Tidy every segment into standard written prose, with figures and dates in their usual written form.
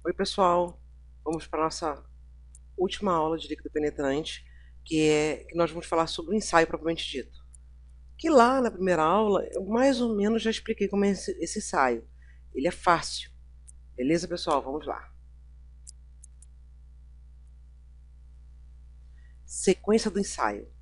Oi, pessoal. Vamos para a nossa última aula de líquido penetrante, que nós vamos falar sobre o ensaio propriamente dito. Que lá na primeira aula, eu mais ou menos já expliquei como é esse ensaio. Ele é fácil. Beleza, pessoal? Vamos lá. Sequência do ensaio: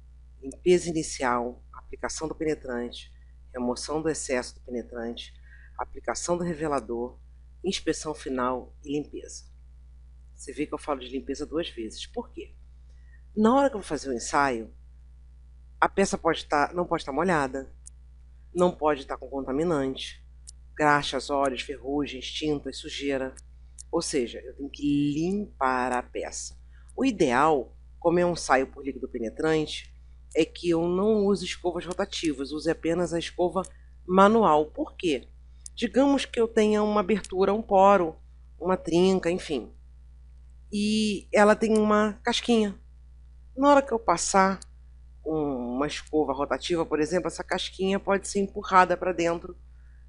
limpeza inicial, aplicação do penetrante, remoção do excesso do penetrante, aplicação do revelador, inspeção final e limpeza. Você vê que eu falo de limpeza 2 vezes. Por quê? Na hora que eu vou fazer o ensaio, a peça não pode estar molhada, não pode estar com contaminante, graxas, óleos, ferrugens, tintas, sujeira. Ou seja, eu tenho que limpar a peça. O ideal, como é um ensaio por líquido penetrante, é que eu não use escovas rotativas, use apenas a escova manual. Por quê? Digamos que eu tenha uma abertura, um poro, uma trinca, enfim, e ela tem uma casquinha. Na hora que eu passar uma escova rotativa, por exemplo, essa casquinha pode ser empurrada para dentro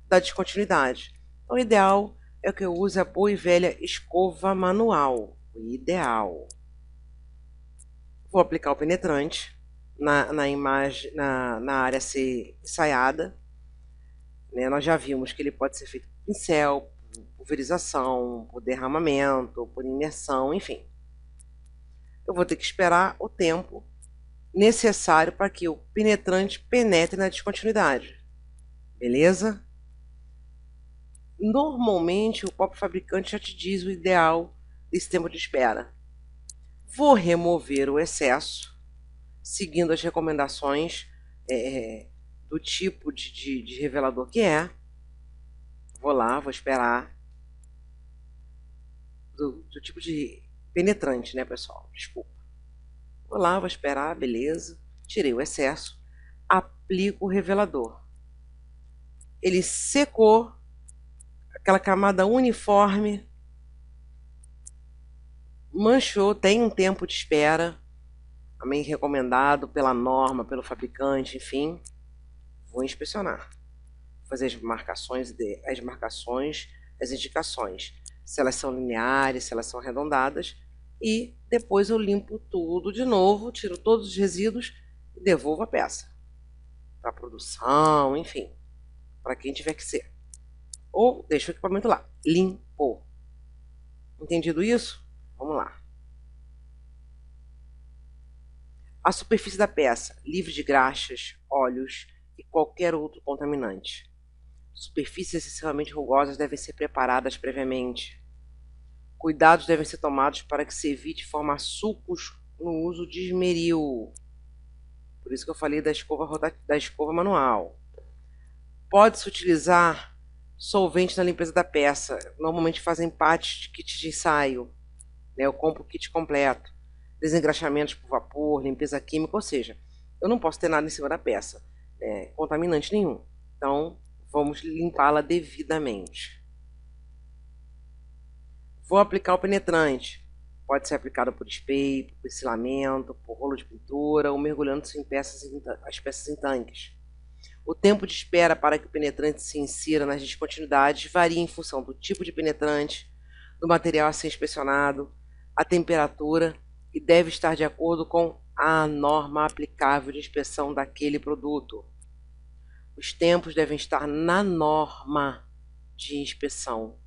da descontinuidade. Então, o ideal é que eu use a boa e velha escova manual. O ideal. Vou aplicar o penetrante na imagem, na área a ser ensaiada. Né? Nós já vimos que ele pode ser feito por pincel, por pulverização, por derramamento, por imersão, enfim. Eu vou ter que esperar o tempo necessário para que o penetrante penetre na descontinuidade. Beleza? Normalmente, o próprio fabricante já te diz o ideal desse tempo de espera. Vou remover o excesso, seguindo as recomendações do tipo de revelador que é. Vou lá, vou esperar. Do tipo de penetrante, né, pessoal? Desculpa. Vou lá, vou esperar, beleza. Tirei o excesso. Aplico o revelador. Ele secou, aquela camada uniforme, manchou, tem um tempo de espera, também recomendado pela norma, pelo fabricante, enfim. Vou inspecionar, fazer as indicações, se elas são lineares, se elas são arredondadas, e depois eu limpo tudo de novo, tiro todos os resíduos e devolvo a peça para a produção, enfim, para quem tiver que ser. Ou deixo o equipamento lá, limpo. Entendido isso? Vamos lá. A superfície da peça, livre de graxas, óleos e qualquer outro contaminante. Superfícies excessivamente rugosas devem ser preparadas previamente. Cuidados devem ser tomados para que se evite formar sulcos no uso de esmeril. Por isso que eu falei da escova manual. Pode-se utilizar solvente na limpeza da peça. Normalmente fazem parte de kit de ensaio. Né? Eu compro o kit completo. Desengraxamentos por vapor, limpeza química, ou seja, eu não posso ter nada em cima da peça, né? Contaminante nenhum. Então, vamos limpá-la devidamente. Vou aplicar o penetrante. Pode ser aplicado por spray, por pincelamento, por rolo de pintura ou mergulhando-se as peças em tanques. O tempo de espera para que o penetrante se insira nas descontinuidades varia em função do tipo de penetrante, do material a ser inspecionado, a temperatura e deve estar de acordo com a norma aplicável de inspeção daquele produto. Os tempos devem estar na norma de inspeção,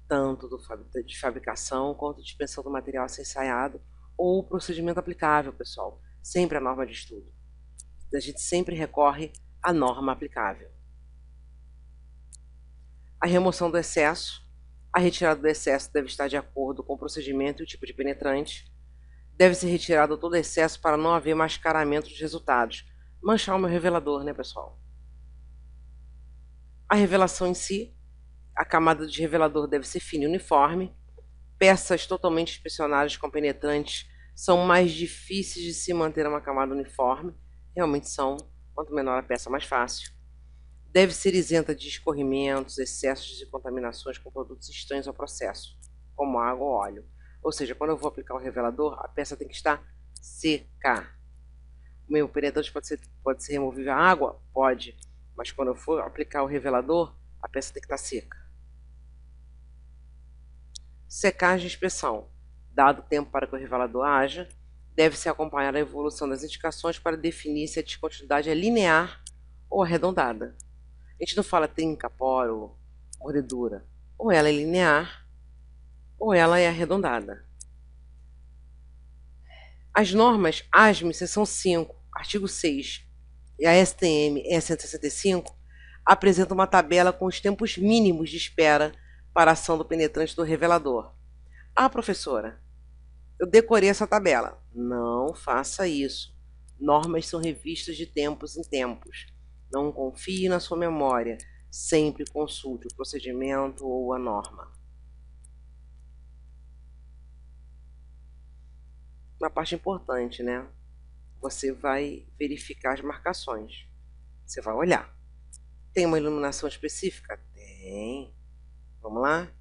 tanto de fabricação quanto de inspeção do material a ser ensaiado ou o procedimento aplicável, pessoal. Sempre a norma de estudo. A gente sempre recorre à norma aplicável. A remoção do excesso. A retirada do excesso deve estar de acordo com o procedimento e o tipo de penetrante. Deve ser retirado todo excesso para não haver mascaramento dos resultados. Manchar o meu revelador, né, pessoal? A revelação em si. A camada de revelador deve ser fina e uniforme. Peças totalmente inspecionadas com penetrantes são mais difíceis de se manter uma camada uniforme. Realmente são. Quanto menor a peça, mais fácil. Deve ser isenta de escorrimentos, excessos e contaminações com produtos estranhos ao processo, como água ou óleo. Ou seja, quando eu vou aplicar o revelador, a peça tem que estar seca. O meu penetrante pode ser removível à água? Pode. Mas quando eu for aplicar o revelador, a peça tem que estar seca. Secagem e inspeção. Dado o tempo para que o revelador haja, deve-se acompanhar a evolução das indicações para definir se a descontinuidade é linear ou arredondada. A gente não fala trinca, poro, mordedura. Ou ela é linear, ou ela é arredondada. As normas ASME, seção 5, artigo 6, e a STM E165, apresentam uma tabela com os tempos mínimos de espera para a ação do penetrante do revelador. Ah, professora, eu decorei essa tabela. Não faça isso. Normas são revistas de tempos em tempos. Não confie na sua memória. Sempre consulte o procedimento ou a norma. Uma parte importante, né? Você vai verificar as marcações. Você vai olhar. Tem uma iluminação específica? Tem. Vamos lá?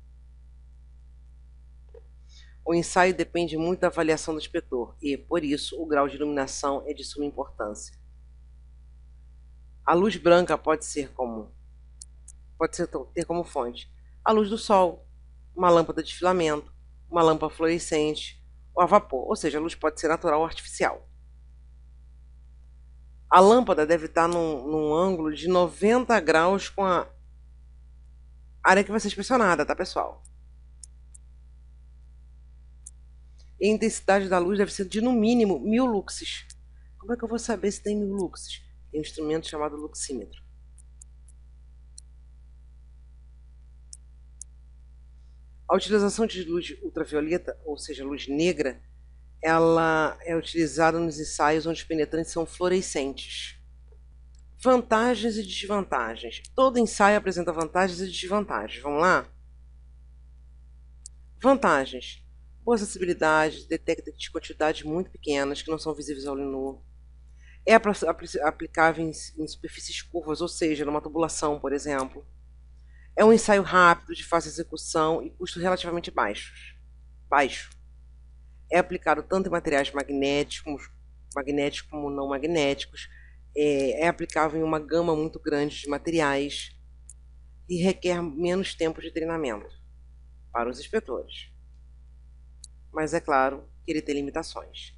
O ensaio depende muito da avaliação do inspetor e, por isso, o grau de iluminação é de suma importância. A luz branca pode ter como fonte a luz do sol, uma lâmpada de filamento, uma lâmpada fluorescente ou a vapor, ou seja, a luz pode ser natural ou artificial. A lâmpada deve estar num ângulo de 90 graus com a área que vai ser inspecionada, tá, pessoal? E a intensidade da luz deve ser de no mínimo 1000 luxes. Como é que eu vou saber se tem 1000 luxes? Tem um instrumento chamado luxímetro. A utilização de luz ultravioleta, ou seja, luz negra, ela é utilizada nos ensaios onde os penetrantes são fluorescentes. Vantagens e desvantagens. Todo ensaio apresenta vantagens e desvantagens. Vamos lá? Vantagens. Boa acessibilidade, detecta descontinuidades muito pequenas que não são visíveis ao olho nu. É aplicável em superfícies curvas, ou seja, numa tubulação, por exemplo. É um ensaio rápido, de fácil execução e custo relativamente baixo. É aplicado tanto em materiais magnéticos como não magnéticos. É aplicável em uma gama muito grande de materiais e requer menos tempo de treinamento para os inspetores. Mas é claro que ele tem limitações.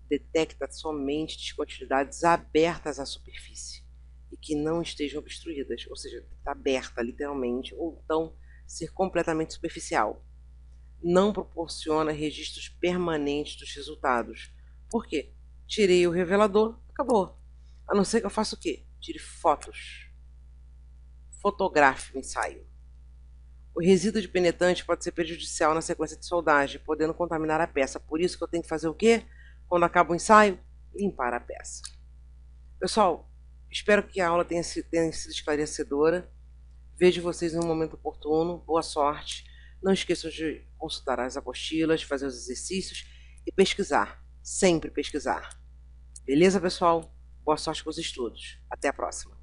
Detecta somente descontinuidades abertas à superfície e que não estejam obstruídas, ou seja, está aberta literalmente, ou então ser completamente superficial. Não proporciona registros permanentes dos resultados. Por quê? Tirei o revelador, acabou. A não ser que eu faça o quê? Tire fotos. Fotografe o ensaio. O resíduo de penetrante pode ser prejudicial na sequência de soldagem, podendo contaminar a peça. Por isso que eu tenho que fazer o quê? Quando acaba o ensaio, limpar a peça. Pessoal, espero que a aula tenha sido esclarecedora. Vejo vocês em um momento oportuno. Boa sorte. Não esqueçam de consultar as apostilas, fazer os exercícios e pesquisar. Sempre pesquisar. Beleza, pessoal? Boa sorte com os estudos. Até a próxima.